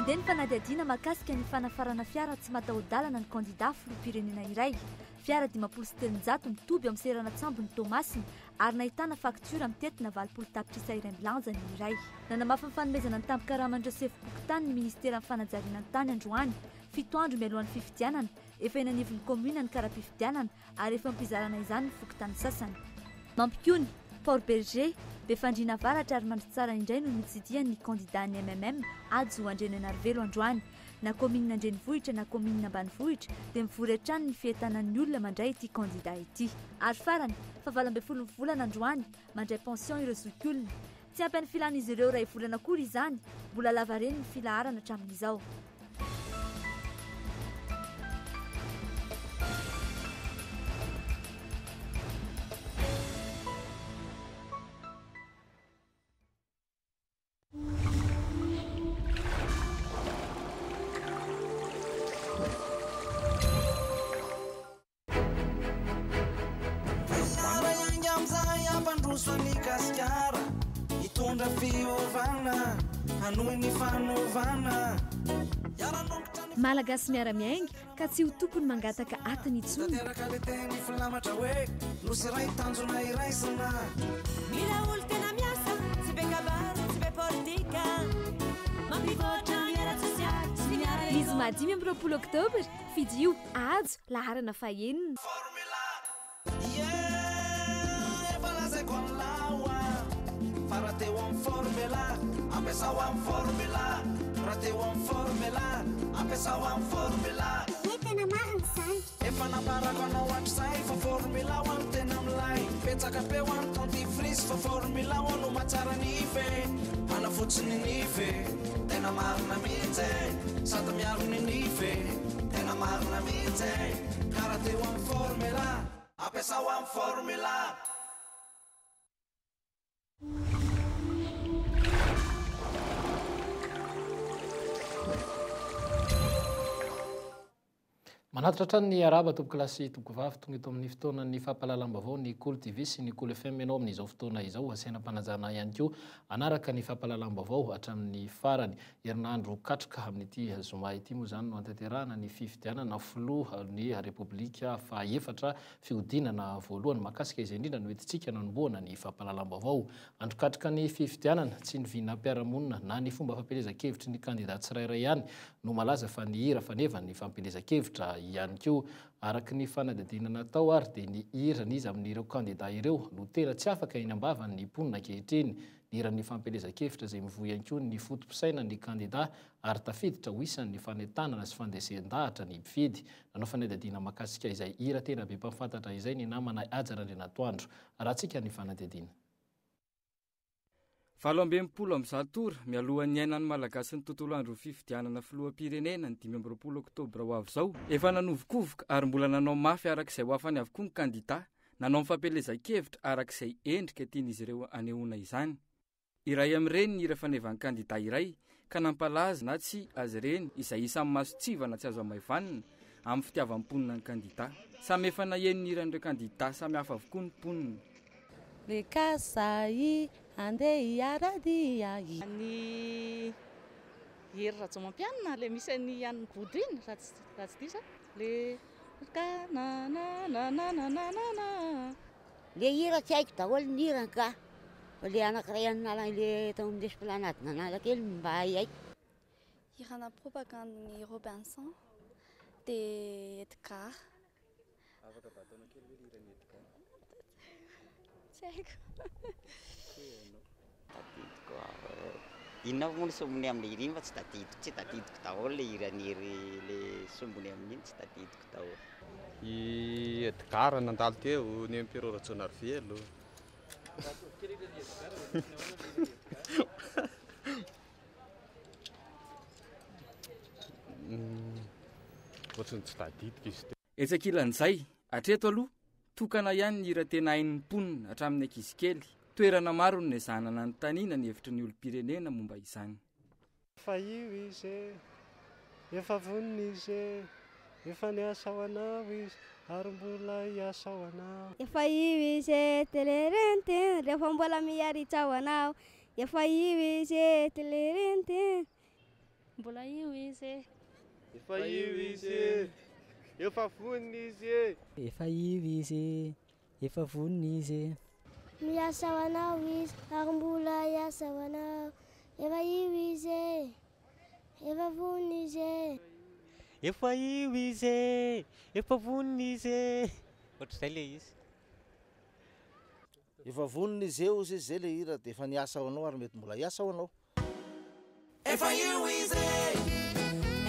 mandeha ny fanadihadiana mahakasika ny fanafarana fiara tsy mataho-dalana ny kandida filoham-pirenena iray. Fiara 507 mitoby amin'ny seranatsambo ny Tomasiny ary nahitana faktura mitetina 20 tapitrisa iray milanja ny iray. Nanamafy ny fanomezana ny tampoka Raman Joseph Bokotany ny ministera amin'ny fanajariana ny tany androany 7 andro mialohan'ny fifidianana, efa enanivon'ny komuna ny karaha-pifidianana ary efa mpizarana izany ny fokotany sasany. Mampikony Port Berger be fandriana varatra ary mandry tsara indray no nitsidiany ny kandida ny MMM Adzo Andrenanarivelo androany. Na komina Andrenivohitra na komina Ambanivohitra dia mivory hatrany ny fientanan'ny olona mandray ity kandida ity. Ary farany fa 12 volana androany mandray pension ireo zokiolona. Tsy ampy ny filan'izy ireo ray volana akory izany, mbola lava reny ny filaharana hatramin'izao. Malagasy miara-miainga ka tsy ho tokony mangataka atiny intsony. Mila olo tena miasa, tsy be kabary, tsy be politika. Mampivoatra miara sosialy, tsy miara Izy madimy amin'ny 20 oktobra, fidio Adzo laharana fahenina. Tena marina izany. Efa naparako anao hatr'izay fa formula ho any tena milay. Petsaka be ho any dentifrice fa formula ho ano matsara nify. Manafotsiny nify, tena marina mihitsy. Sady miaro ny nify, tena marina mihitsy. Karaha teo amin'ny formula, ampiasa ho amin'ny formula. Manatitra ny araba tompoko lasy tompoko vavy tonga eto amin'ny fotoana ny fampahalalam-baovao ny Cool TV sy ny Cool FM enao amin'izao fotoana izao asena-panajana ihany koa anaraka ny fampahalalam-baovao hatramin'ny farany herinandro katroka amin'ity zoma ity moa izany no antanterahana ny fifidianana filoha ny repoblika faha-efatra fihodinana voalohany mahakasika izay indrindra no entintsika nanomboana ny fampahalalam-baovao androkatroka ny fifidianana tsy ny vinam-piarahamonina na ny fomba fampelezan-kevitry ny kandidat tsirairay ihany no malaza fa ny hira faneva ny fampelezan-kevitra ihany koa araky ny fanadihadiana natao ary dia ny hirany izy amin'ireo kandida ireo no tena tsy afaka eny ambavany ny mponina ankehitriny ny hiran'ny fampelezan-kevitra izay mivoy ihany koa ny fotom-pisaina ny kandida ary tafiditra ho isan'ny fanentanana sy fandesen-dahatra ny mpifidy nanao fanadihadiana mahakasika izay hira tena be mpafantatra izay ny namana Ajara Andrinatoandro rahantsika ny fanadihadiana. 12 am'zatora mialohan'ny ainan'ny malagasy ny tontolo andro fifidianana filoham-pirenena ny 20 oktobra ho avy izao efa nanovokovoka ary mbola nanao mafy arak'izay ho afany avokoa ny kandida nanao fampelezan-kevitra arak'izay endrika tian'izy ireo anehoana izany. Iray amin'ireny ny hira fanevan'ny kandida iray ka nampalaza na tsy azy ireny izay isan'ny masotsivana tsy azo amaivanina amin'ny fitiavam-ponina ny kandida. Samy efa nahen'ny hiran'ireo kandida samy hafa avokoa ny mponina. Rekasai andeha hiaradia ny hery rajomampianina le misy ny an'ny gody iny raha tsy disa le le hira tsy haiko daholo ny hirany ka le anankiray anala le tao amin'ny esplanade nanalakely mba haiko. Hirana propagande Robinson de Edgar. Afaka bataona kely hoe hirany Edgar. Tsy haiko. Tadidiko inona moa sombony amin'ny hira fa tsy tadidiko daholo le hirany le sombony amin'iny tsy tadidiko daholo. I Edgar nandalo teo ny Empereur Rajaonarivelo. Ohatrany tsy tadidiko izy teo. Etsakilan'izay hatreto aloha tokana ihany ny hira tena hain'ny mponina hatramin'ny ankizy kely. Toerana maro no nezanana ny tanina ny hevitry ny olom-pirenena momba izany. Efa io izy, efa vonina izy, efa niasa ho anao izy, ary mbola hiasa ho anao. Efa io izy, telerente, rehefa mbola miaritra ho anao. Efa io izy, telerente, mbola io izy efa io izy efa vonina izy efa io izy efa vonina izy miasa ho anao izy ary mbola hiasa ho anao efa io izy efa vonina izy efa io izy efa vonina izy ohatr'izay le izy efa vonina izy eo izy zay le hira dia efa niasa ho anao ary mety mbola hiasa ho anao efa io izy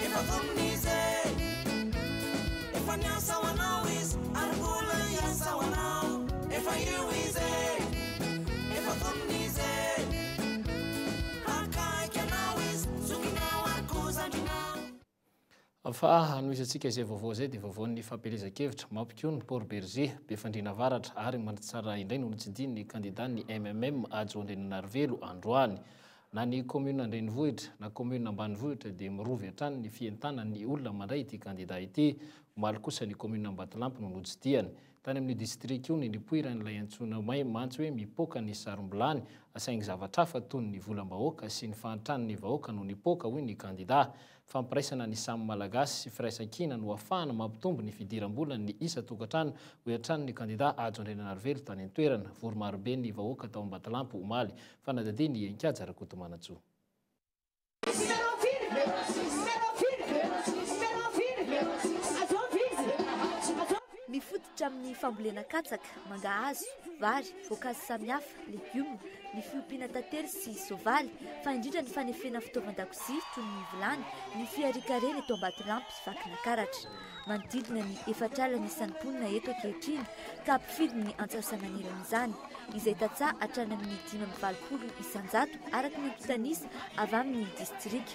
efa vonina izy efa niasa ho anao izy ary mbola hiasa ho anao efa io izy efa vonina izy akaiky anao izy zokinao ary kozandrinao fa noho izy atsika izay vaovao zay dia vaovaon'ny fampelezan-kevitra mampikio ny port berger be fandriana varatra ary mandritsara indray noho tsy diny ny candidat ny MMM ajo Andreninarivelo androany na ny commune Andrenivohitra na commune Ambanivohitra dia mirovy hatrany ny fientana ny olona mandray ity candidat ity omaly kosa ny commune Ambatolampy no nojidiany tany amin'ny district io ny nipoiran'ilay antsona may mantso hoe mipoka ny sarom-bilany asaingy zavatra hafa toy ny volam-bahoaka sy ny fahantrany vahoaka no nipoka hoy ny candidat fampiraisana ny samy malagasy sy firaisan-kina no ahafahana mampitombo ny fidiram-bola ny isa tokantrano ho hatrany ny candidat ajo Andreninarivelo tany an-toerana vory marobe ny vahoaka tao Ambatolampy omaly fanadadi ny enkajy Rakotomanatsoa mifototra amin'ny fambolena katsaka mangahazo vary voankazo samihafa legioma ny fiompiana tantely sy soavaly fa indrindra ny fanefena fitaovan-dakozia toy ny vilany ny fiarikareny eto Ambatolampy vakina karatra manodidina ny efatralana isan'ny mponina eto ankehitriny ka ampifidy ny antsasamanirana izany izay tatsaha hatrany amin'ny 520 isan-jato araka ny ampitanisa avy amin'ny distrika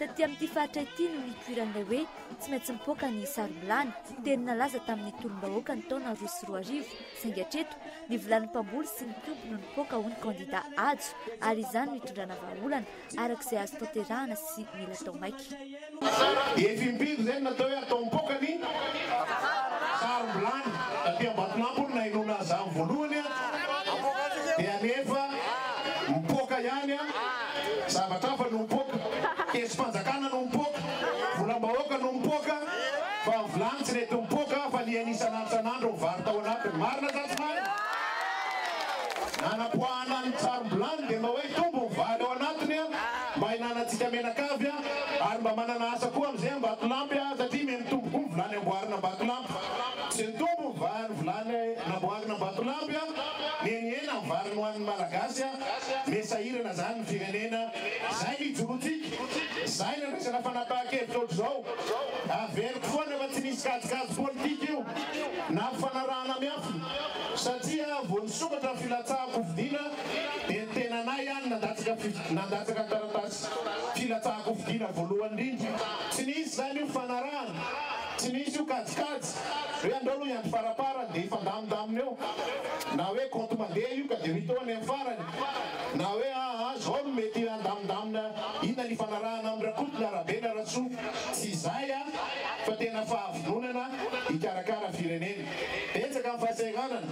taty amin'ity faritra ity no nipoiran'ilay hoe tsy maintsy mipoka ny sarom-bilany teny nalaza tamin'ny tolom-bahoaka ny taona 2024 saingy hatreto ny vilany mpamboly sy ny mpiompy no nipoka ho ny candidat ajo ary izany mitondrana vahaolana arak'izay azo tanterahana sy mila tao maiky efimpido zay natao hoe atao mipoka ny sarom-bilany taty Ambatolampy na inona zany voalohany dia anefa mipoka ihany zavatra hafa no mipoka kesy-panjakana no mipoka volam-bahoaka no mipoka fa vilany tsy nety mipoka fa lianisan'andro mivary tao anatiny marina zatsy marina nanapoahana ny sarom-bilany dia mba hoe tombo mivary ao anatiny mba hinanatsika menakavy ary mba manana asa koa amin'izay Ambatolampy satria me mitombo koa ny vilany amboarina Ambatolampy tsy nitombo mivary vilany namboarina Ambatolampy nieniena mivary no an'ny malagasy mesahirana zany ny firenena zay nijorotsika zay ny resana fanapahan-kevitra ohatr'izao averiko foana fa tsy nisy kajikajy politika io na fanarahana miafy satria vo nisokatra filatsahako fidina dia ny tenanay ihany nandatsaka taratasy filatsahako fidina voalohany indrindra tsy nisy zany io fanarahana tsy nisy io kajikajy hoe andolo iandro farapara dia ifandamindamina eo na hoe compte mandeha io ka dia mitoany amin'ny farany na hoe zao no mety andamindamina inona ny fanarahana amin'ny rakoto na rabe na ratsoa tsy zay fa tena fahavinonana hikarakara firenena betsaka amin'ny fahasahiranana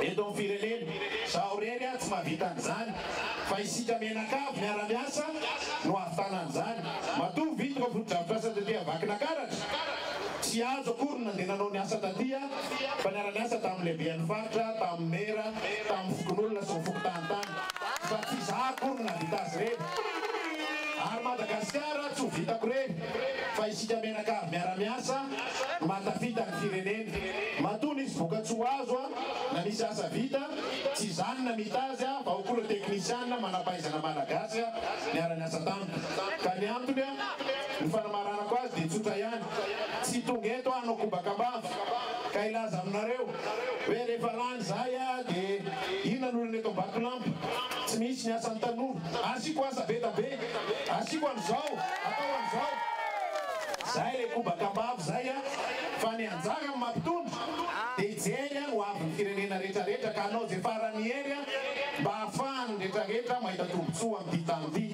eto amin'ny firenena zaho rery tsy mahavita an'izany fa isika menakavy miara-miasa no ahavitana an'izany matoa vitiko foto-drafitrasa taty vakina karatra tsy azo akory nandeha nanao ny asa tatia fa niara-miasa tamin'ny lehibean'ny faritra tamin'ny mera tamin'ny fokon'olona sy ny fokotantany fa tsy za akory navita azy reny ary Madagasikara tsy ho vitako reny fa isika menakavy miara-miasa matafita ny firenena matoa nisy voka-tsy ho azo na misy asa vita tsy zany na mitazy fa okora teknisiana manampaizana malagasy miara-miasa tamiko ka ny antony ny fanamaranako azy dia tsotra ihany tsy tonga eto hanao kobakambavy ka ilaza aminareo hoe rehefa lany zay dia inona n'olona eto Ambatolampy tsy misy ny asan'ny tanora asiko asa be tabe asiko an'izao atao an'izao zay le kobakambavy zay fa ny anjara mampitondra dia ijery ho avy ny firenena rehetrarehetra ka anao zay farany hery mba ahafahany rehetrarehetra mahita tombotsoa amin'ity tanyity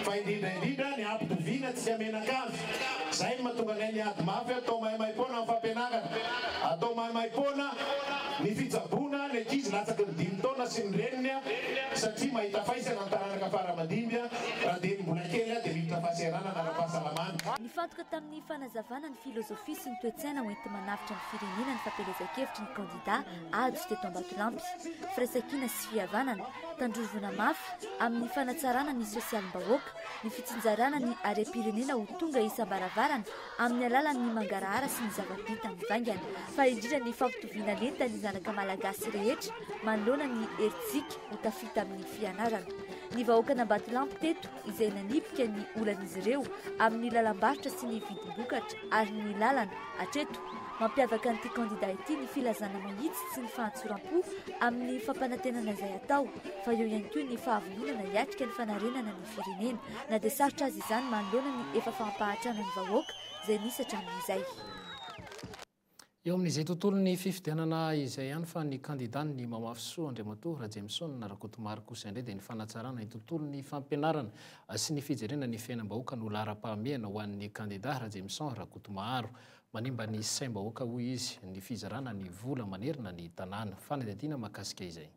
fa indrindraindrindra ny ampitoviana tsika menakavy zay mahatonga anay ny ady mafy atao mahimaimpona amin'ny fampianarana atao mahimaimpona ny fitsaboana ny ankizy latsaky ny 5 taona sy ny reniny satria mahita faisana ny taranaka faramadimby raha dia mbola kely dia miditra fahasahiranana ara-pahasalamana nifantoka tamin'ny fanazavana ny filozofia sy ny toe-tsaina hoenty manavitra ny firenena ny fampelezan-kevitry ny kandida ady sy teto Ambatolampy. Firaisankina sy fihavanana, tandrovona mafy amin'ny fanatsarana ny sosialim-bahoaka, ny fitsinjarana ny arem-pirenena ho tonga isam-baravarana amin'ny alalan'ny mangarahara sy ny zava-bita mivaingana, fa indrindra ny fampitoviana lenta ny zanaka malagasy rehetra manoloana ny heritsika ho tafita amin'ny fianarana. Ny vahoaka n'Ambatolampy teto izay nanipika ny olan'izy ireo amin'ny lalam-barotra sy ny vidim-bokatra ary ny lalana hatreto mampiavaka an'ity kandida ity ny filazana mahitsy sy ny fahatsoram-po amin'ny fampanantenana izay atao, fa eo ihany koa ny fahavononana hiatrika ny fanarenana ny firenena, na dia sarotra azy izany manoloana ny efa fampahatrana ny vahoaka izay nisy hatramin'izay. Eo amin'izay tontolo ny fifidianana izay ihany fa ny kandida ny Mamafisoa Andriamatoa Rajaimson Narakotomary kosa indray dia ny fanatsarana ny tontolo ny fampianarana sy ny fijerena ny fiainam-bahoaka no lara-pahamehana ho an'ny kandida Rajaimson Rakotomary. Manimba ny saim-bahoaka hoy izy ny fizarana ny vola manerina ny tanàna. Fanadihadiana mahakasika izay.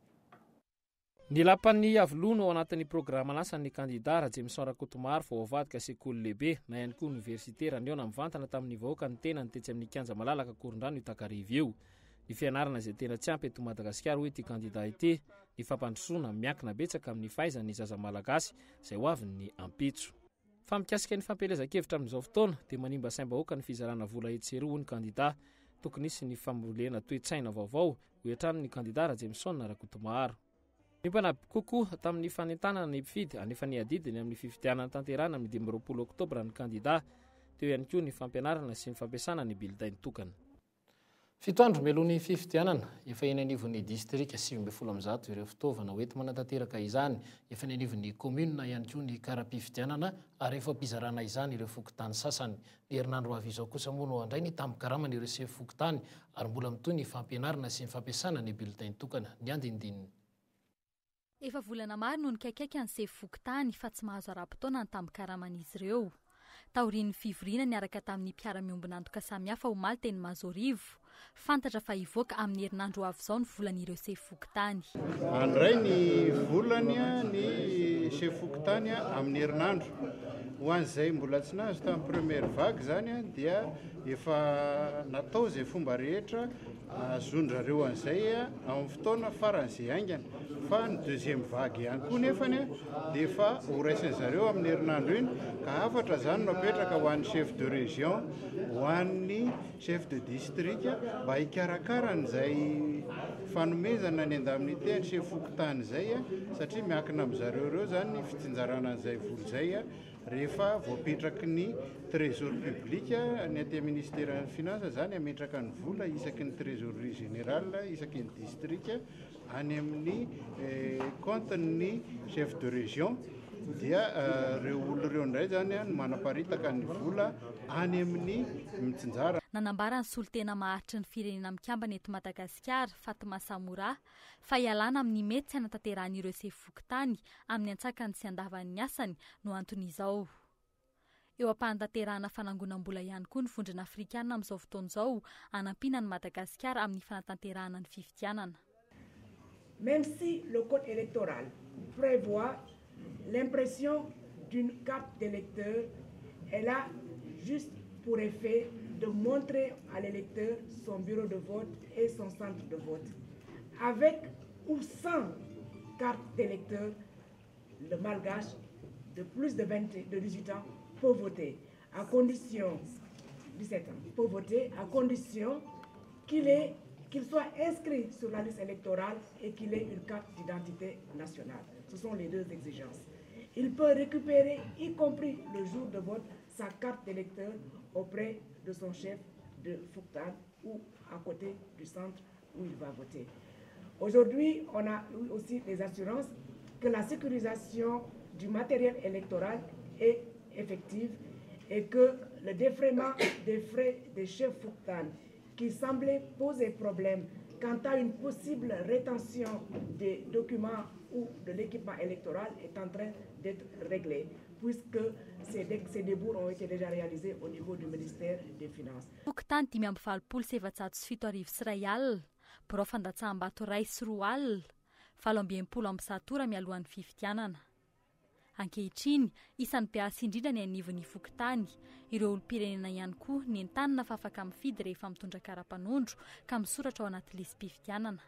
Ny lapan'ny avoloana ao anatin'ny programa lasan'ny kandida Rajaimson Rakotomary vao avadika sekoly lehibe na ihany koa université raha niona mivantana tamin'ny vahoaka ny tena ny tetsy amin'ny kianja malalaka Korondrano Itakarivo eo. Ny fianarana izay tena tsy ampy eto Madagasikara hoy ity kandida ity, ny fampandrosoana miankina betsaka amin'ny fahaizan'ny zaza malagasy izay ho avy ny ampitso. Fa mikasika ny fampelezan-kevitra amin'izao fotoana dia manimba saim-bahoaka ny fizarana vola etseroa hoy ny kandida, tokony isy ny fambolena toe-tsaina vaovao ho hiatrano ny kandida Rajaimson Rakotomary. Ny mpanaby kokoa tamin'ny fanentanana ny mpifidy anefa ny adidiny amin'ny fifidianana tanterana amin'ny 20 Oktobra ny kandida, teo ihany koa ny fampianarana sy ny fampiasana ny bulletin tokana. 7 andro melohan'ny fifidianana, efa eny anivon'ny distrika 710 ireo fitaovana hoenty manatanteraka izany, efa eny anivon'ny commune ihany koa ny kara-pifidianana ary efa mpizarana izany ireo fokontany sasany. Ny herinandro avy izao kosa moa no andray ny tambo-karamana ireo se fokontany ary mbola mitoy ny fampianarana sy ny fampiasana ny bulletin tokana. Ny andinindininy. Efa volana maro no nikaikaiky ny sefo fokontany fa tsy mahazo ara-potoana ny tambo-karaman'izy ireo. Taorian'ny fivoriana niaraka tamin'ny mpiara-miombonantoka samihafa ho maly teny Mazorivo. Fantatra fa hivoaka amin'ny herinandro avy izao ny volan'ireo sefo fokontany. Andray ny volany ny sefo fokontany amin'ny herinandro. Ho an'izay mbola tsy nahazo tamin'ny première vague zany dia efa natao izay fomba rehetra azondrareo an'izay amin'ny fotoana faran'izay aingana. Fa ny deuxième vague ihany koa nefany dia efa horaisin'zareo amin'ny herinandro iny ka afatra zany napetraka ho an'ny chef de région, ho an'ny chef de district mba hikarakara n'izay fanomezana ny indemnité ny sefo fokontany izay satria miankina amin'zareo ireo zany ny fitsinjarana an'izay vola izay rehefa voapetraky ny trésor public ny aty ministère ny finance zany ametraka ny vola isaky ny trésorerie générale isaky ny district any amin'ny compte ny chef de région dia reo olo reo ndray zany no manaparitaka ny vola any amin'ny mitsinjara. Nanambara ny solotena maharitry ny firenena mikambana eto Madagasikara Fatma Samora fa ialana amin'ny mety tsy hanatanteran'ireo sefo fokontany amin'ny antsakany sy andavan'ny asany no anton'izao. Eo am-panatanterahana fanangonam-bola ihany koa ny vondrona afrikana amin'izao fotoana izao hanampiana ny Madagasikara amin'ny fanatanterahana ny fifidianana. Même si le code électoral prévoit l'impression d'une carte d'électeur, elle a juste pour effet de montrer à l'électeur son bureau de vote et son centre de vote. Avec ou sans carte d'électeur, le malgache de plus de 18 ans peut voter, à condition, 17 ans, peut voter à condition qu'il soit inscrit sur la liste électorale et qu'il ait une carte d'identité nationale. Ce sont les deux exigences. Il peut récupérer, y compris le jour de vote, sa carte d'électeur auprès de son chef de Fouctan ou à côté du centre où il va voter. Aujourd'hui, on a eu aussi des assurances que la sécurisation du matériel électoral est effective et que le défraiement des frais des chefs Fouctan qui semblait poser problème quant à une possible rétention des documents ou de l'équipement électoral est en train d'être réglé, puisque ces débours ont été déjà réalisés au niveau du ministère des Finances. Fokontany 577 sy ray alina, birao fandatsaham-bato ray sy roa alina, 720 amin'ny satora mialohan'ny fifidianana. ankehitriny isan'ny piasy indrindra ny anivon'ny fokotany ireo olom-pirenena ihany koa ny entanina fa afaka mifidy rehefa mitondra kara-panondro ka misoratra ao anaty lisym-pifidianana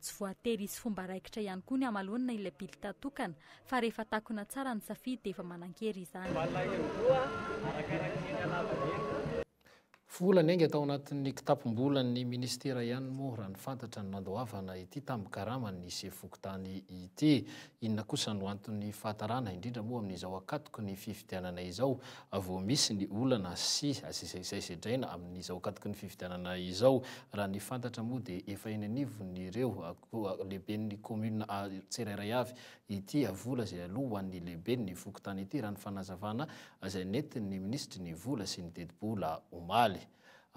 tsy voatery isy fomba raikitra ihany koa ny amalonina ilay bili-tatokana fa rehefa takona tsara ny safidy dia efa manan-kery izany volana enga tao anatin'ny kitapom-bolan'ny ministera ihany moa raha ny fantatra ny nandoavana ity tamin'ny karama ny sefokotany ity inona kosa no antony fahatarana indrindra moa amin'izao akatoko ny fifidianana izao avo misy ny olana sy izay sedraina amin'izao akatoko ny fifidianana izao raha ny fantatra moa dia efa eny anivon'ireo lehiben'ny commune tsirairay avy ity vola izay aloha ho an'ny lehiben'ny fokotany ity raha ny fanazavana izay nentin'ny ministry ny vola sy ny dedibola omaly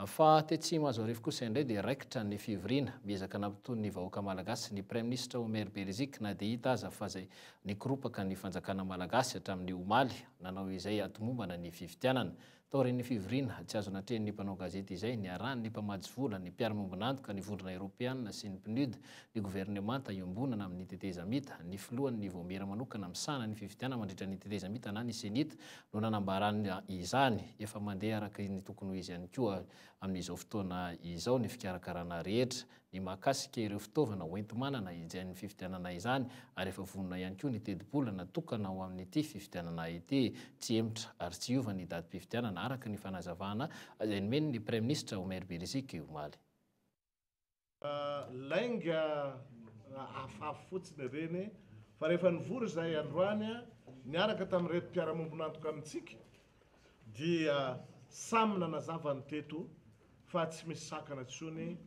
fa tetsy mahazo arivo kosa indray dia raikitra ny fivoriana miezaka nampitony ny vahoaka malagasy ny prime ministre Omer Belzique na dia hita aza fa zay nikoropaka ny fanjakana malagasy hatramin'ny omaly nanao izay atomombana ny fifidianana tao reny fivoriana tsy azo natrehan'ny mpanao gazety izay ny arahany mpamady vola ny mpiara-mombonantoka ny vondrona eropeanina sy ny PNUD ny gouvernemanta iombonana amin'ny tetezamita ny filohan'ny voamera manokana misana ny fifidianana mandritra ny tetezamita na ny senita no nanambarana izany efa mandeha araka ny tokony ho izy ihany koa amin'izao fotoana izao ny fikarakarana rehetra ny mahakasika ireo fitaovana hoentimanana ijain'ny fifidianana izany ary efa vonona ihany koa ny tedibola natokana ho amin'ity fifidianana ity tsy emitra ary tsy iova ny datim-pifidianana araka ny fanazavana izay nomeny ny prime ministre Omer Belzique omaly lainga afafy fotsiny reny fa rehefa nivory zay androany niaraka tamin'reto mpiara-mombonantoka amintsika dia samy nanazavany teto fa tsy misy sakana tsony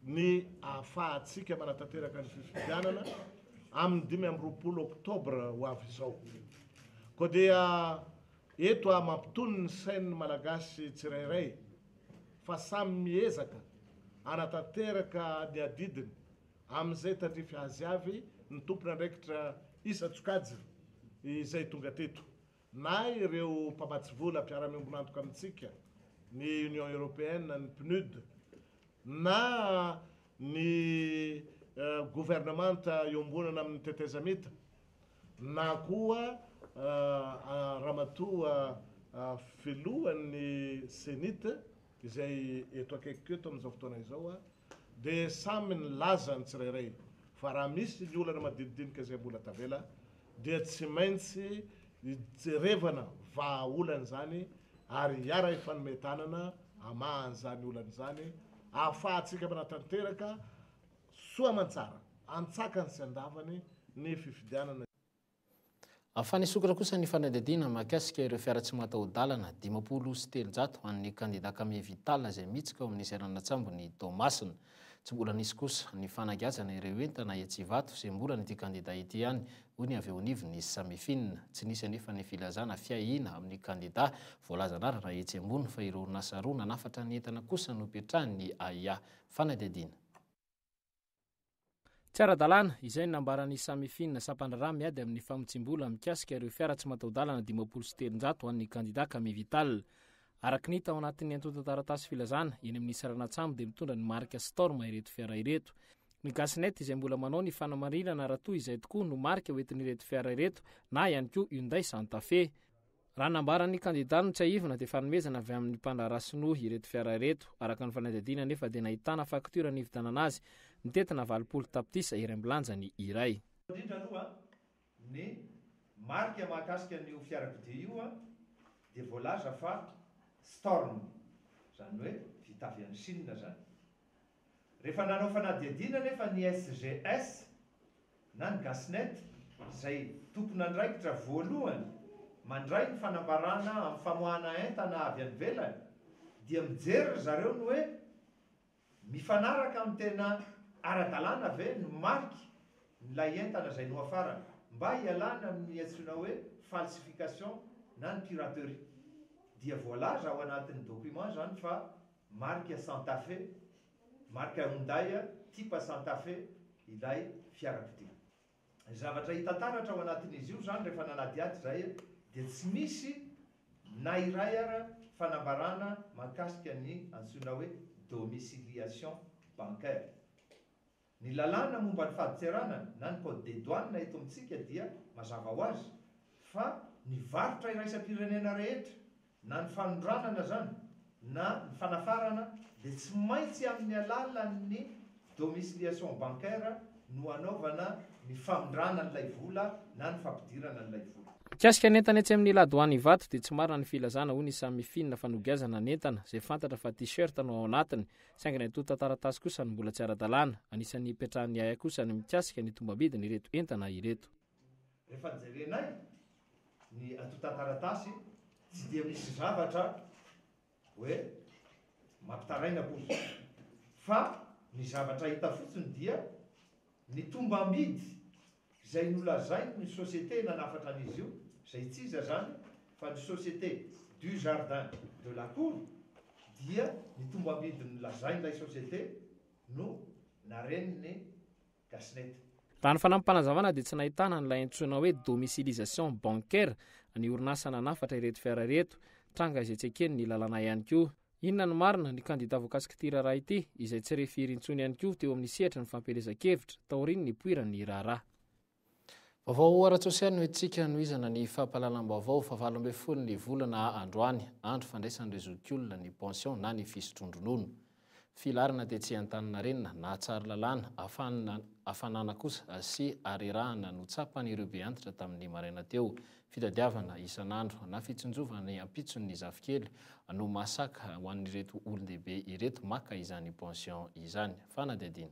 ny ahafahantsika manatanteraka ny fifidianana amin'ny 5 oktobra ho avy izao koa dia eto mampitony ny sain'ny malagasy tsirairay fa samy miezaka anatanteraka ny adidiny amin'izay tandrify azy avy ny tompony andraikitra isa-tsokajy izay tonga teto na ireo mpamatsy vola mpiara-miombonantoka amintsika ny Union Européenne ny PNUD na ny gouvernemanta iombonana amin'ny tetezamita na koa ramatoa filohan'ny senita izay eto akaiky eto amin'izao fotoana izao dia samy nilaza ny tsirairay fa raha misy ny olana madinidinika izay mbola tavela dia tsy maintsy jerevana vahaolana zany ary hiara ifanometanana amahan'izany olana zany ahafahantsika manatanteraka soa aman-tsara antsakany sy andavany ny fifidianana fa nisokatra kosa ny fanadihadiana mahakasika ireo fiara tsy mataho-dalana 530 an'ny kandida Camille Vital izay mihitsika ao amin'ny seranatsambo ny Tomasina tsy mbola nisy kosa ny fanagazana ireo entana Etsivato izay mbola nyity kandida ity ihany hoy ny avy eo anivony Samifinina tsy nisy anefa ny filazana fiahina amin'ny kandida voalaza anara raha etsy ambony fa ireo orinasa roa nanafatra ny entana kosa no petrahany AIA fanadihadiana tsy ara-dalàna izay nambaran'ny Samifinina Sampandrara miady amin'ny famotsim-bola mikasika ireo fiara tsy mataho-dalana 530 ho an'ny kandida Camille Vital araka ny hita ao anatin'ny antota-taratasy filazana eny amin'ny saranatsambo dia mitondra ny marika Storm ireto fiara ireto ny Gasnet izay mbola manao ny fanamarinana raha toy izay tokoa no marika hoentin'ireto fiara ireto na ihany koa Hyundai Santa Fe raha nambaran'ny kandida no tsy ahivona dia fanomezana avy amin'ny mpandrara sinoa ireto fiara ireto araka ny fanadihadiana nefa dia nahitana faktura ny vitanana azy mitetina 20 tapitisa iray ambilanja ny iray indrindra aloha ny marika mahakasika ny fiarakodia io dia voalaza fa Storm zany hoe vita avy amin'ny Chine zany rehefa nanao fanadihadiana nefa ny SGS na ny Gasnet izay tompony andraikitra voalohany mandray ny fanambarana amin'ny famoahana entana avy any velany dia mijery zareo ny hoe mifanaraka amin'ny tena ara-dalàna ve ny marky nylay entana izay no afara mba hialana amin'ny antsoina hoe falsification na ny piraterie dia voalaza ao anatin'ny document zany fa marika Santa Fe marika Hyundai type Santa Fe ilay fiarakodia zavatra hitantaratra ao anatin'izy io zany rehefa nanadiady zay dia tsy misy na iray ara fanambarana mahakasika ny antsoina hoe domiciliation bancaire ny lalàna momba ny faditseranana na ny code des douanes eto amintsika dia mazava ho azy fa ny varotra iraisam-pirenena rehetra na ny fanondranana zany na ny fanafarana dia tsy maintsy amin'ny alalan'ny domiciliation bancaire no anaovana ny famondranan'ilay vola na ny fampidirana n'ilay vola. Mikasika n'entana etsy amin'ny ladoany vato dia tsy marina ny filazana ho ny samy finina fanogiazana n'entana izay fantatra fa t-shirt no ao anatiny, saingy ny tonta taratasy kosa ny mbola tsy ara-dalàna. Anisan'ny ipetrahan'ny aya kosa ny mikasika ny tombabidiny ireto entana ireto. Rehefa jerenay ny atonta taratasy tsy dia misy zavatra hoe mampitaraina kosa, fa ny zavatra hita fotsiny dia ny tombamidy izay nolazainy ny société nanafatra an'izy io, izay tsy iza zany fa ny société du jardin de la cour, dia ny tombamidy nolazain'ilay société no nareniny gasnety. Raha ny fanampanazavana dia tsy nahitana n'ilay antsoina hoe domicilisation bancaire ny orinasa nanafatra ireto fiara reto, tranga izay tsy ekeny ny lalàna ihany koa. Inona ny marina ny kandida voakasika ity raharaha ity izay tsy refirintsony ihany koa teo amin'ny sehatra ny fampielezan-kevitra taoriny ny poirany raharaha. Vaovao ara-tsosialy no etsika no izana ny fampahalalam-baovao fa 12 ny volana androany, andro fandraisan'ireo zokiolona ny pension na ny fisotrondronono. Filarana dia tsy Antaninarenina na tsara lalàna afanana kosa sy arerahana no tsapan'ireo be antitra tamin'ny maraina teo. Fitadiavana isan'andro na fitsinjovana ampitson'ny zafikely no masaka ho an'ireto olon-dehibe ireto maka izany pension izany. Fanadadina.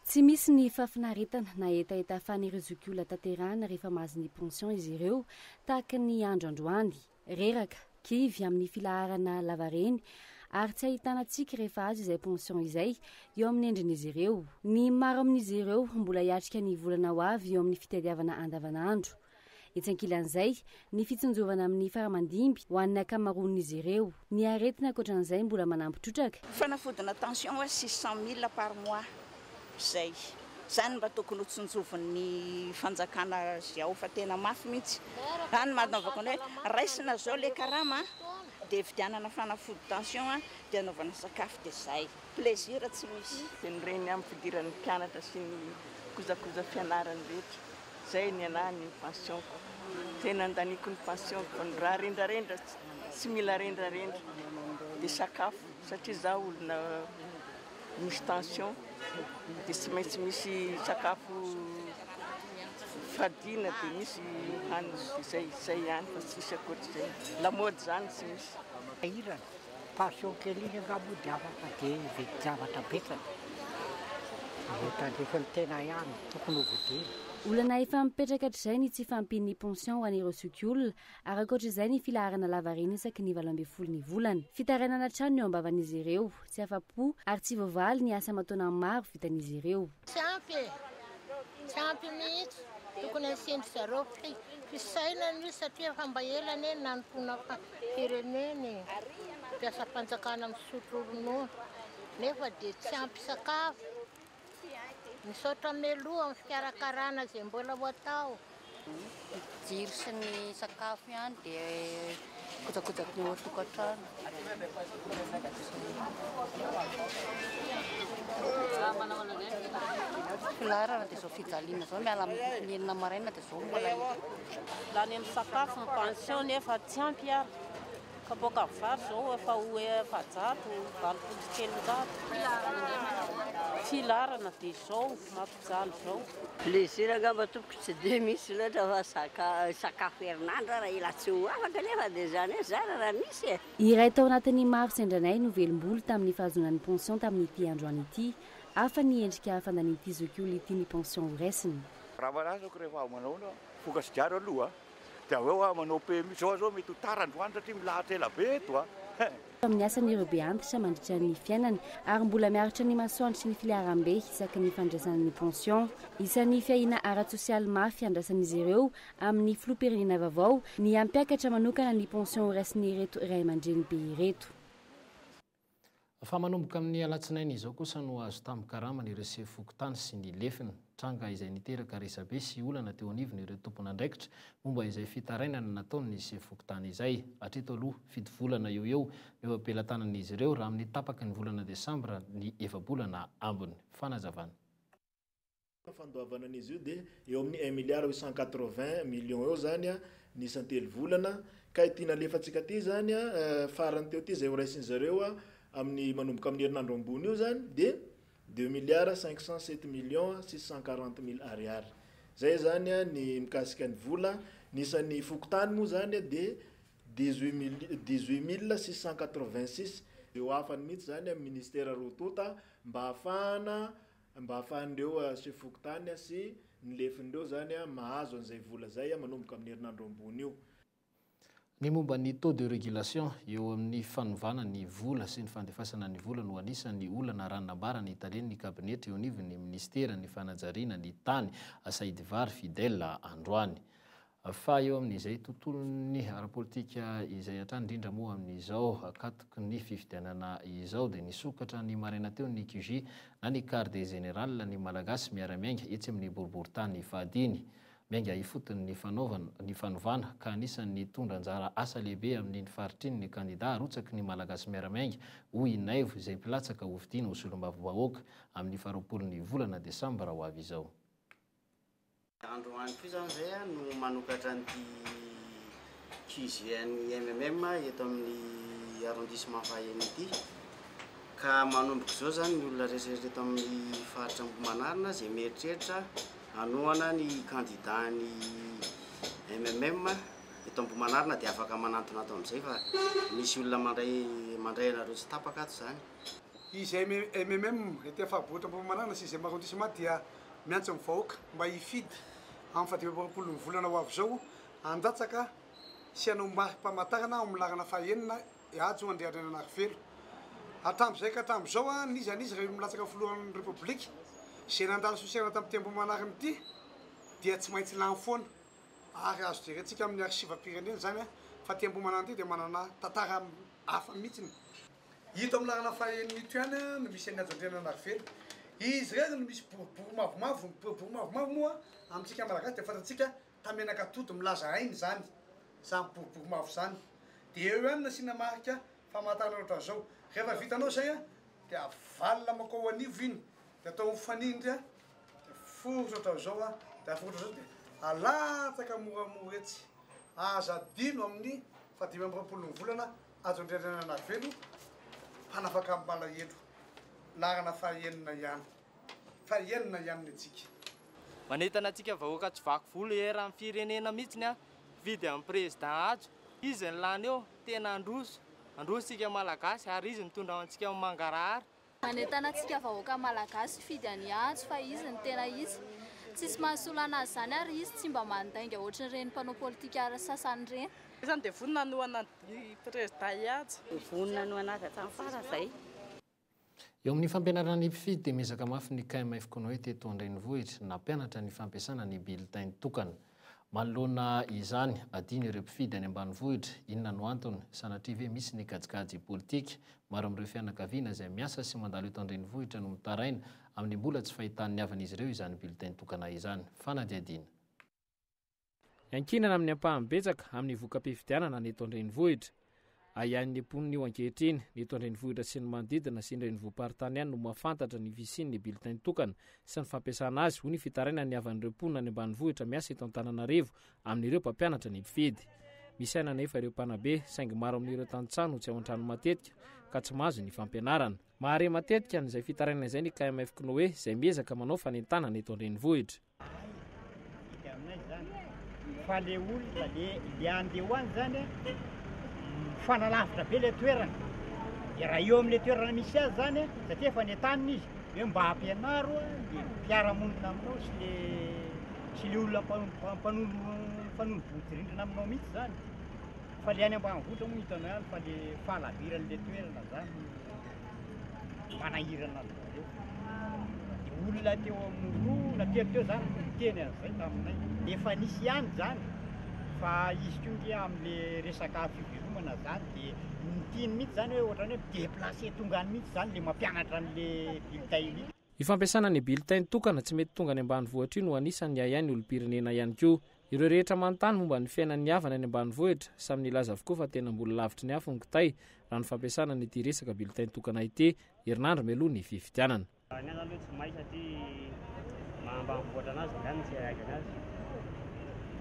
Tsy misy ny fafinaretana na etaeta afan'ireo zokiolona tanterahana rehefa mahazo ny pension izy ireo tahaka ny andro androany, reraka, kivy amin'ny filaharana lavareny ary tsy ahitanantsika rehefa azo izay pension izay eo amin'ny endrin'izy ireo. Ny maro amin'izy ireo mbola hiatrika ny volana ho avy eo amin'ny fitadiavana andavanandro. Etsy ankilan'izay, ny fitsinjovana amin'ny faramandimby ho an'ny akamaroan'izy ireo. Ny aretina ankoatran'izay mbola manampitrotraka. Fanafodina tension 600 000 par mois. Zay zany mba tokony ho tsinjovan'ny fanjakana ziao fa tena mafy mihitsy. Any manaovako hoe raisina zao le karama dia vidianana fanafody tension dia anaovana sakafo dia zay. Plaisir tsy misy. Dia nireny amin'ny fidiran'ny mpianatra sy ny kojakoja fianarany rehetra. Zay ny anahy ny pensionko. Tena andaniko ny pensionko. Raha rendrarendra tsy mila rendrarendra dia sakafo satria za olona misy tension dia tsy maintsy misy sakafo fadina dia misy hanina izay ihany fa tsisy akoatr'izay. Lamody zany tsy misy. Irana pension kely iny angambody afaka dia vety zavatra betsaka. Tandrefany tena ihany tokony ho vodina. Olana efa mipetraka hatr'izay ny tsy fampin'ny pension ho an'ireo zokiolona ary ankoatr'izay ny filaharana lavareny isaky ny 12 ny volana. Fitarainana trano eo ambavan'izy ireo, tsy afa-po ary tsy voavaly ny asa mataona maro vitan'izy ireo. Tsy ampy mihitsy tokony asendry zareo fisaina ny satria fa mba elany nanompona fireneny mpiasa fanjakana misotro ronono nefa dia tsy ampy sakafo. Misaotra meloa amin'ny fikarakarana izay mbola ho atao. Jiro sy ny sakafo ihany dia kojakojaky ny ao an-tokantrano. Filarana dia zao fijaliana zao miala amin'ny enina maraina dia zao mbola lany amin'ny sakafo ny pension nefa tsy ampy ary. Kapoaka vary zao efa ho efajato, 20 filarana dia zao mampijaly zao. Plaisir angamba tompoko tsy dia misy loatra fa sakafo herinandro raha ila tsy ho afaka nefa dia zany hoe zara raha misy e. Iray tao anatin'ny maro sendranay no velom-boly tamin'ny fahazonan'ny pension tamin'ity androany ity, hafa ny endrika fandan'ity zokiolona ity ny pension ho raisiny. Raha manasako rehefa manao fokasidaro aloha dia hoe manao PMI zao mety ho tara androany satria milahatra ela be eto a. Amin'ny asan'ireo be antitra mandritra ny fiainany ary mbola miaritra ny masoandro sy ny filaharam-be isaky ny fandraisan'ny pension. Isan'ny fiahiana ara-tsosialy mafy andrasan'izy ireo amin'ny filoham-pirenena vaovao ny hampiakatra manokana ny pension ho raisin'ny ireto ray aman-dreny be ireto. Fa manomboka amin'ny alatsinainy izao kosa no azo tambikarama ireo sefokotany sy ny lefiny tranga izay niteraka resabe sy olana teo anivony ireo tompon'andraikitra momba izay fitarainana nataony sefokotany izay hatreto aloha fito volana eo eo ampelantanan'izy ireo raha amin'ny tapaka ny volana desambra ny efabolana ambiny. Fanazavana. fandoavana an'izy io dia eo amin'ny 1,880 million eo zany a nisantelo volana ka ity nalefatsika ty zany a farany teo ty zay ho raisin'ny zareo a amin'ny manomboka amin'ny herinandro ambony io zany dia 2,507,640,000 ariary. Zay zany a ny mikasika ny vola nisan'ny fokotany moa zany a dia 18,686 eo afany mihitsy zany a ministera rotota mba ahafahan'ireo chef fokotany sy nilefindreo zany a mahazo an'izay vola zay a manomboka amin'ny herinandro ambony io. Ny momba ny taux de régulation eo amin'ny fanovana ny vola sy ny fandefasana ny vola no anisan'ny olana ranonambara ny italiany ny kabinety eo anivon'ny ministera ny fanajariana ny tany Saïd Var Fidèle androany. Fa eo amin'izay tontolon'ny arapolitika izay hatrany indrindra moa amin'izao akatoky ny fifidianana izao dia nisokatra ny maraina teo ny QG na ny quartier général ny malagasy miara-miainga etsy amin'ny boriboritany fahadiny. Miainga ifotony ny fanovana ka anisan'ny tondra anjara asa lehibe amin'ny faritriny ny kandida arotsaky ny malagasy miara-miainga hoy Naivo izay mpilatsaka ho vidiana ho solombavam-bahoaka amin'ny 20 volana Desambra ho avy izao. Androany koa zany zay no manokatra an'ity QG-ny MMM eto amin'ny arrondissement Faheny ity ka manomboka izao zany ny olona rehetrarehetra eto amin'ny faritra Ambohimanarina zay mieritreritra anohana ny candidat ny MMM eto Ambohimanarina dia afaka manantona ato amin'izay fa misy olona mandray anareo tsy tapaka ato zany. Izy MMM eto Fahaboatra Ambohimanarina sy izay arrondissement dia miantso amin'ny vahoaka mba hifidy amin'ny 20 volana ho avy zao andatsaka sy hanao mari-pamantarana amin'ny larana fahaenina ajo andrianana anarivelo. Hatramin'izay ka hatramin'izao nizy anizy rehefa milatsaka filohan'ny République izay nandalo sosialina tamin'ity Ambohimanarina ity dia tsy maintsy lany foana ary azo jerentsika amin'ny archive-pirenena zany fa ty Ambohimanarina ity dia manana tantara hafa mihitsiny. Hito amin'ny larana fahaenina ito ihany no misy any ajo andrianana anarivelo. Izy reny no misy boribory mavomavo, boribory mavomavo moa amintsika malagasy dia fantatsika tamenakatody milaza ainy zany zany boribory mavo zany. Dia eo ihany nasiana marika famantarana ohatran'izao. Rehefa vitanao zay dia avalona makao anivo iny dia atao mifanindry forotra ohatran'izao dia forotra zao dia alatsaka moramora etsy aza dino amin'ny 20 volana ajo andrianana anarivelo mpanafaka malahelo. Larana fahaenina ihany ny atsika. Manentana antsika vahoaka tsy vaky volo era amin'ny firenena mihitsiny vidy amin'ny président ajo. Izy ny lany eo tena androsika malagasy ary izy mitondra antsika amin'ny mangarahara. Manentana antsika vahoaka malagasy fidy any ajo fa izy ny tena izy. Tsisy mahasolo anazy zany ary izy tsy mba mandainga ohatry ireny mpanao politika sasany reny. Izany dia vonona anohana président ajo. Vonona anohana azy hatramin'ny fara zay. Eo amin'ny fampianarana ny mpifidy dia miezaka mafy ny KMF Konoe teto Andrenivohitra nampianatra ny fampiasana ny bulletin tokana. Manoloana izany adiny ireo mpifidy any ambanivohitra inona no antony sanatria ve misy ny kajikajy politika maro amin'ireo fianakaviana izay miasa sy mandalo eto Andrenivohitra no mitaraina amin'ny mbola tsy fahitan'ny havan'izy ireo izany bulletin tokana izany. Fanadiadina. Ankinana amin'ny ampaham-betsaka amin'ny voka-pifidianana ny eto Andrenivohitra. Ayan'ny poniny io ankehitriny ny eto Andrenivohitra sy ny manodidina sy ny renivohim-paritany ihany no mahafantatra ny visian'ny bulletin tokana sy ny fampiasana azy ho ny fitaraina ny havan'ireo mponina any ambanivohitra miasa eto Antananarivo amin'ireo mpampianatra ny mpifidy. Misy aina nefa ireo mpanabe saingy maro amin'ireo tanitsano tsy ao an-trano matetika ka tsy mahazo ny fampianarana. Mahare matetika n'izay fitaraina izay ny KMF Konoe izay miezaka manao fanentanana eto Andrenivohitra. Fa le olona le andehoany zany fanalavitra be le toerana. Dia raha eo amin'le toerana misy azy zany satria efa nentanina izy hoe mba hampianaro ny mpiara-monina aminao sy le olona mpanolo-bodirindrina aminao mihitsy zany. Fa le any ambanivohitra moa hitanao ihany fa le fahalaviran'le toerana zany manahirana an'ireo. Olona teo amin'ny roa na teo zany miteny an'izay taminay. Efa nisy ihany zany fa izy koa amin'le resaka fiviromana zany dia nitiny mihitsy zany hoe ohatrany hoe déplacé tongany mihitsy zany le mampianatra an'le bulletin iny. Ifampiasana ny bulletin tokana tsy mety tonga any ambanivohitra io no anisan'ny ahiany olom-pirenena ihany koa. Ireo rehetra manontany momba ny fiainan'ny havana any ambanivohitra samy nilaza avokoa fa tena mbola lavitry ny afo ny kitay raha ny fampiasana n'ity resaka bulletin tokana ity. Herinandro mialoha ny fifidianana. Ny analoha tsy may satria ambanivoatra anazy zany tsy araka anazy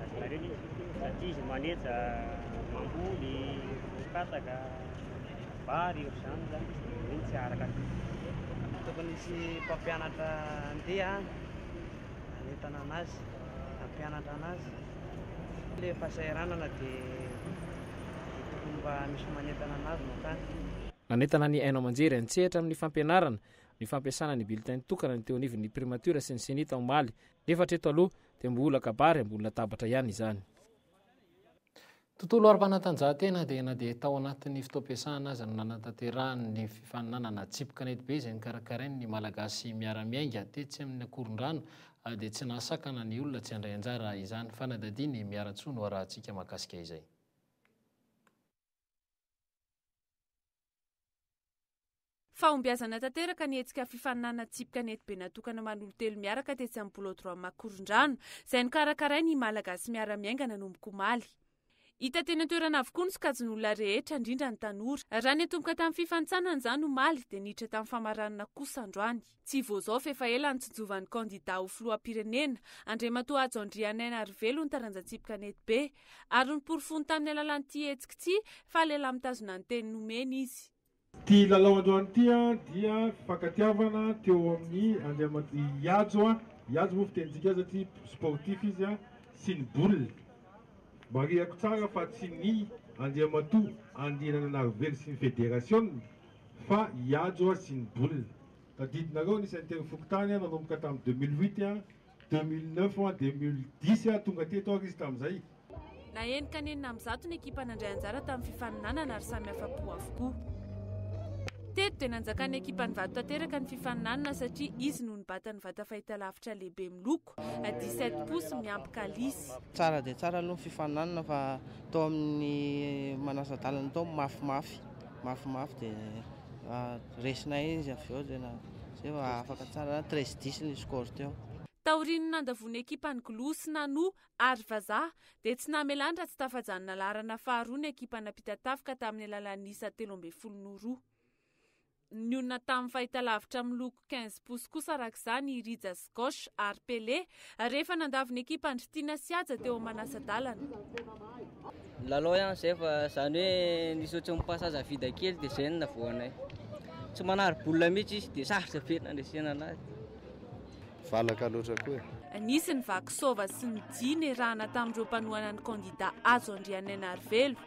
azonareo izy satria izy manetsa mamboly kasaka vary ohatr'izany zany iny tsy araka tokony misy mpampianatra andeha anentana anazy ampianatra anazy le fahasahiranana dia tokony mba misy manentana anazy makany nanentana ny haino aman-jery antsehatra amin'ny fampianarana ny fampiasana ny bulletin tokana ny teo anivon'ny primature sy ny senita omaly nefa treto aloha dia mbola kabary ambony latabatra ihany izany. Tontolo aram-panatanjahantena dia na dia tao anatin'ny fitoam-piasana azy no nanatanterahany fifaninanana tsipy-kanety be izay nikarakarainy ny malagasy miara-miainga tetsy amin'ny akoron-drano dia tsy nahasakana ny olona tsy handray anjara izany fanadadiany miara-tsoa no arahantsika mahakasika izay. Fahombiazana tanteraka ny hetsika fifaninana tsipy-kanety be natokana manolo telo miaraka tetsy amin'ny bolodroa akoron-drano izay nikarakarainy ny malagasy miara-miainga nanomboka omaly. Hita teny an-toerana avokoa ny sokajin'olona rehetra indrindra ny tanora. Raha nitomboka tamin'ny fifantsanana izany omaly dia niditra tamin'ny famaranana kosa androany. Tsy voazao fefa ela nitsonjovan'ny kandida ho filoham-pirenena Andriamatoa Ajo Andrianenarivelo ny taranja tsipy-kanety be ary niporofony tamin'ny alalan'ity hetsika ity fa lehilahy mitazona ny teny nomeny izy. Ty lalao androany ity dia fifankatiavana teo amin'ny Andriamatoa Ajo moa fitentsika azy aty sportif izy sy ny boule. Mariako tsara fa tsy ny Andriamatoa Andrianenarivelo sy ny fédération fa Ajo sy ny boule. Tadidinareo nisy intero fokotany nanomboka tamin'ny 2008 2009 2010 tonga teto ary izy tamin'izay. Nahenika nenina amin'zato ny ekipa nandray anjara tamin'ny fifaninanana ary samy hafa-po avokoa. Teto dia nanjakan'ny ekipa ny vato tanteraka ny fifaninanana satria izy no nibatany vata fahitalavitra lehibe miloko 17 posy miampy kalisy. Tsara dia tsara aloha ny fifaninanana fa tao amin'ny manasa-dalana tao mafimafy dia resina izy avy eo dia afaka tsara 13-10 ny skôro teo. Taoriny nandavony ekipa ny Golosy Nano ary Vazaha dia tsy namelanitra tsy tafajanona larana faharoa ny ekipa nampita tafika tamin'ny alalan'ny isa 13 Nyonina tamin'ny fahitalavitra miloko 15 posy kosa arak'izany Rijas Gosh ary Pelé rehefa nandaviny ekipa Andritina Siaja teo manasa-dalana. Lalao ihany izay fa izany hoe nisy ohatry ny pasaza vida kely dia izay no navoanay. Tsy manary bolina mihitsy izy dia sarotra be nandresena anazy. Valaka loatra koa. Nisy ny vakisova sy ny diny erahana tamin'ireo mpanohana ny kandida Ajo Andrianenarivelo.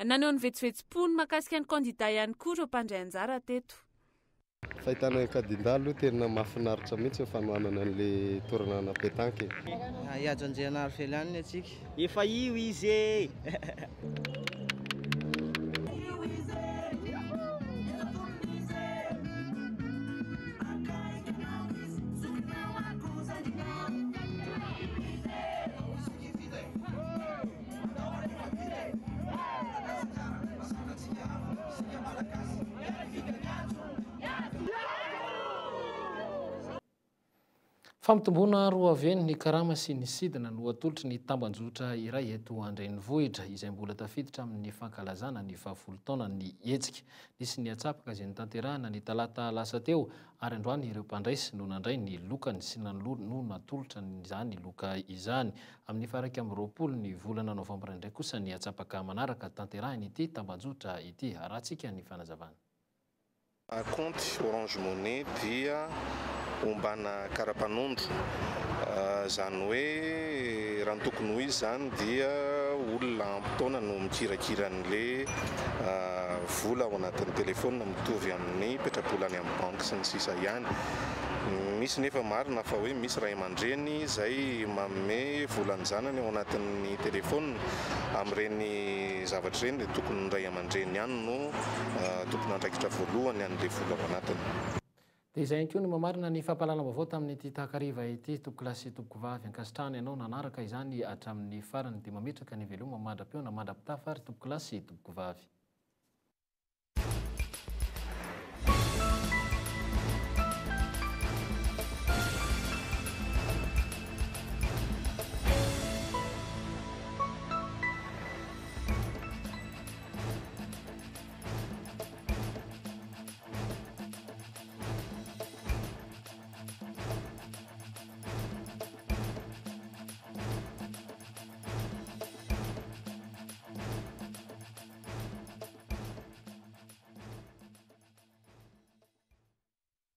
Naneo ny vetsevetsim-pony makasika ny kandida ihany koa ireo mpandray anjara teto. Fahitana kandida aloha tena mahafinaritra mihitsy fanohanana an'ilay tournana pétanque. Ajo Andrianenarivelo ihany atsika. Efa io izy. Famitombona roa aveny ny karama sy ny sidina no atolotry ny tambanjotra iray eto Andrenivohitra izay mbola tafiditra amin'ny fankalazana ny 20 taona ny hetsika. Nisy ny atsapaka izay nitanterahana ny talata lasa teo ary androany ireo mpandraisy no nandray ny lokany sy no natolotra izany loka izany. Amin'ny faraka amin'ny 20 ny volana novambra indray kosa ny atsapaka manaraka tanterahany ity tambanjotra ity. Arahantsika ny fanazavana. Compte Orange Money dia ombana karapanondro izany hoe raha ny tokony ho izy izany dia olona ampitaona no mikirakira'le vola ao anatin'ny telefona mitovy amin'ny petrapola any amin'ny banky sy ny sisa ihany. Misy nefa marina fa hoe misy ray aman-dreny izay manome volan'ny zanany ao anatin'ny telefona amin'ireny zavatra ireny dia tokony ray aman-dreny ihany no tokony andraikitra voalohany an'ilay vola ao anatiny. Dia izay koa no mamarina ny fampalalam-baovao tamin'ity takariva ity topokilasy topokivavy ankasitrahana ianao nanaraka izany hatramin'ny farany dia mametraka ny veloma mandra-peo na mandra-pitafa ary topokilasy topokivavy.